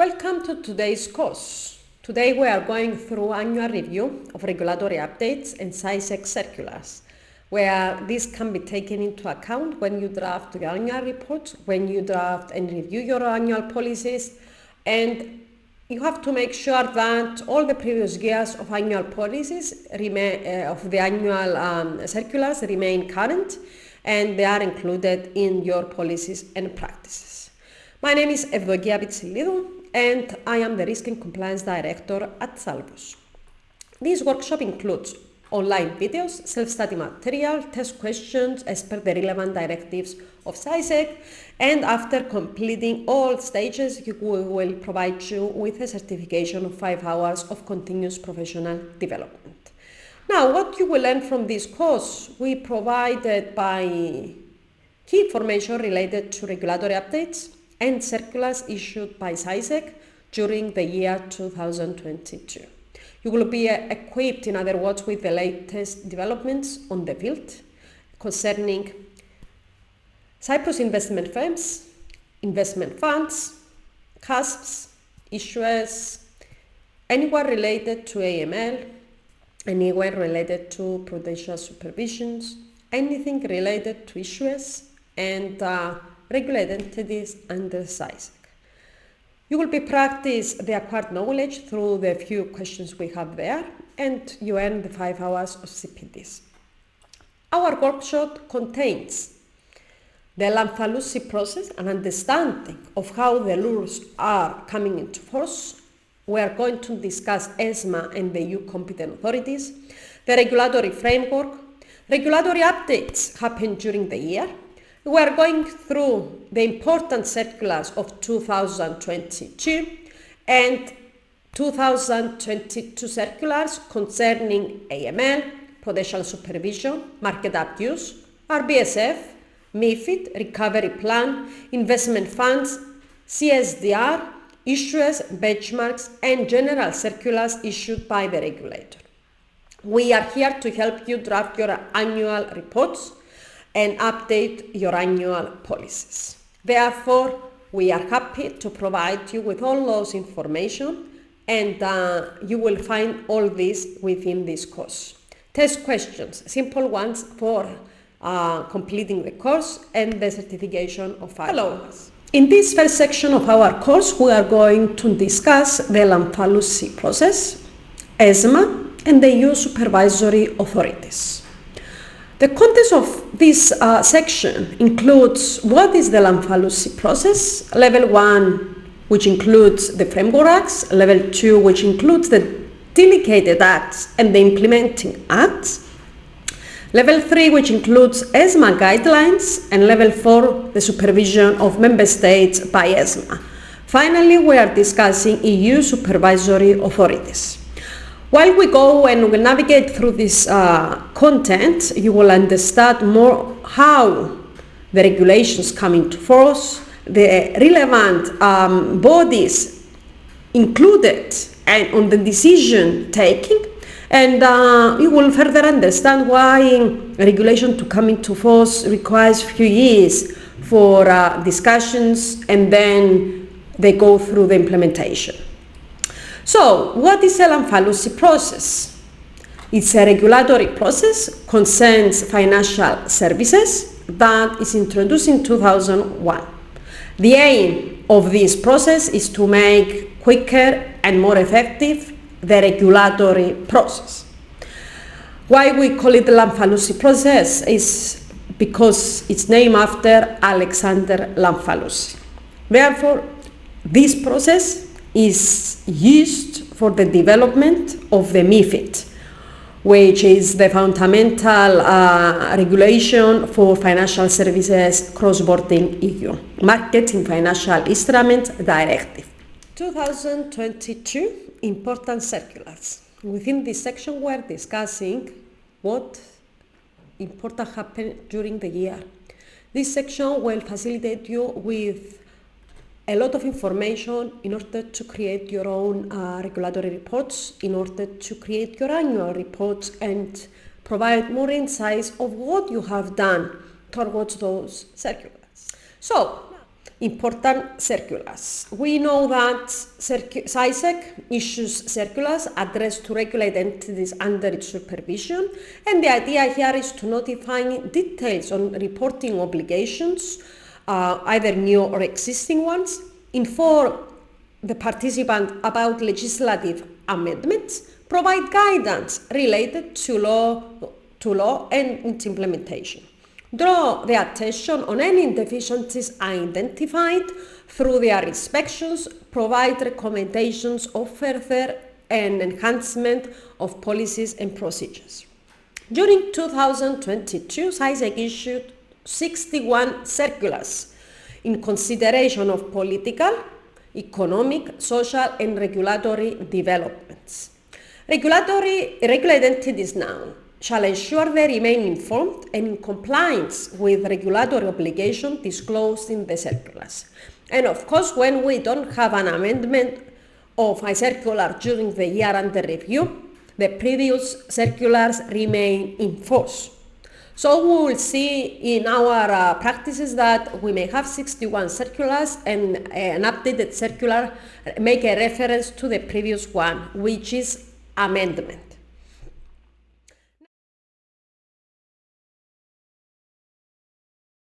Welcome to today's course. Today we are going through annual review of regulatory updates and CySEC circulars, where this can be taken into account when you draft your annual reports, when you draft and review your annual policies, and you have to make sure that all the previous years of annual policies of the annual circulars remain current and they are included in your policies and practices. My name is Evdokia Pitsillidou and I am the Risk and Compliance Director at SALVUS. This workshop includes online videos, self-study material, test questions as per the relevant directives of CySEC, and after completing all stages, we will provide you with a certification of 5 hours of continuous professional development. Now, what you will learn from this course, we provided by key information related to regulatory updates and circulars issued by CySEC during the year 2022. You will be equipped, in other words, with the latest developments on the field concerning Cyprus Investment Firms, investment funds, CASPs, issuers, anywhere related to AML, anywhere related to prudential supervisions, anything related to issuers and regulated entities under CySEC. You will be practice the acquired knowledge through the few questions we have there, and you earn the 5 hours of CPDs. Our workshop contains the Lamfalussy process, an understanding of how the rules are coming into force. We are going to discuss ESMA and the EU competent authorities, the regulatory framework, regulatory updates happen during the year. We are going through the important circulars of 2022 and 2022 circulars concerning AML, prudential supervision, market abuse, RBSF, MiFID, recovery plan, investment funds, CSDR, issuers, benchmarks, and general circulars issued by the regulator. We are here to help you draft your annual reports and update your annual policies. Therefore, we are happy to provide you with all those information, and you will find all this within this course. Test questions, simple ones for completing the course and the certification of 5 hours. In this first section of our course, we are going to discuss the Lamfalussy process, ESMA, and the EU supervisory authorities. The content of this section includes what is the Lamfalussy process, level 1, which includes the framework acts, level 2, which includes the delegated acts and the implementing acts, level 3, which includes ESMA guidelines, and level 4, the supervision of member states by ESMA. Finally, we are discussing EU supervisory authorities. While we go and we navigate through this content, you will understand more how the regulations come into force, the relevant bodies included and on the decision taking, and you will further understand why regulation to come into force requires few years for discussions and then they go through the implementation. So, what is a Lamfalussy process? It's a regulatory process, concerns financial services that is introduced in 2001. The aim of this process is to make quicker and more effective the regulatory process. Why we call it the Lamfalussy process is because it's named after Alexander Lamfalussy. Therefore, this process is used for the development of the MiFID, which is the fundamental regulation for financial services cross-border in EU, Market in Financial Instruments Directive. 2022 important circulars. Within this section, we are discussing what important happened during the year. This section will facilitate you with a lot of information in order to create your own regulatory reports, in order to create your annual reports and provide more insights of what you have done towards those circulars. So, important circulars. We know that CySEC issues circulars addressed to regulated entities under its supervision, and the idea here is to notify details on reporting obligations, either new or existing ones, inform the participant about legislative amendments, provide guidance related to law and its implementation, draw the attention on any deficiencies identified through their inspections, provide recommendations of further and enhancement of policies and procedures. During 2022, CySEC issued 61 circulars in consideration of political, economic, social, and regulatory developments. Regulated entities now shall ensure they remain informed and in compliance with regulatory obligations disclosed in the circulars. And of course, when we don't have an amendment of a circular during the year under review, the previous circulars remain in force. So we will see in our practices that we may have 61 circulars and an updated circular make a reference to the previous one, which is amendment.